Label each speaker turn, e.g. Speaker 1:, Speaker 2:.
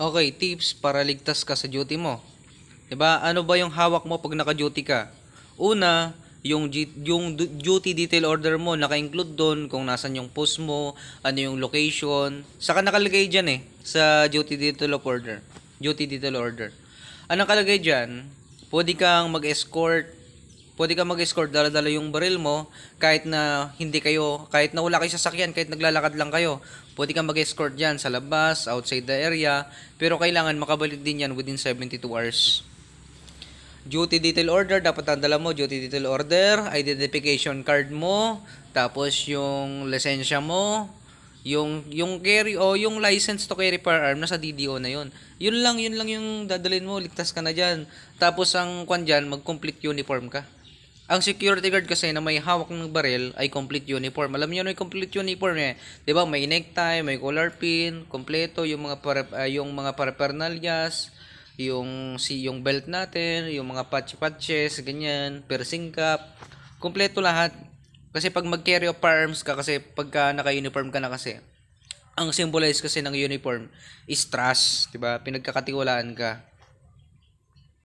Speaker 1: Okay, tips para ligtas ka sa duty mo. 'Di ba? Ano ba yung hawak mo pag naka-duty ka? Una, duty detail order mo, naka-include doon kung nasan yung post mo, ano yung location. Saka nakalagay diyan sa duty detail of order. Duty detail order. Anong nakalagay diyan? Pwede kang mag-escort. Pwede kang mag-escort, dala-dala yung baril mo kahit na wala kayo sasakyan, kahit naglalakad lang kayo. Pwede kang mag-escort diyan sa labas, outside the area, pero kailangan makabalik din yan within 72 hours. Duty detail order, dapat tandala mo, duty detail order, identification card mo, tapos yung lisensya mo, yung carry o yung license to carry firearm nasa DDO na yun. Yun lang yung dadalhin mo, ligtas ka na diyan. Tapos ang kwan diyan, mag-complete uniform ka. Ang security guard kasi na may hawak ng baril ay complete uniform. Alam niyo na yung complete uniform 'Di ba? May necktie, may collar pin, kompleto yung mga paraphernalias, yung belt natin, yung mga patches, ganyan, piercing cap, kompleto lahat. Kasi pag mag-carry of firearms ka kasi pagka naka-uniform ka na kasi, ang symbolize kasi ng uniform is trust, 'di ba? Pinagkakatiwalaan ka.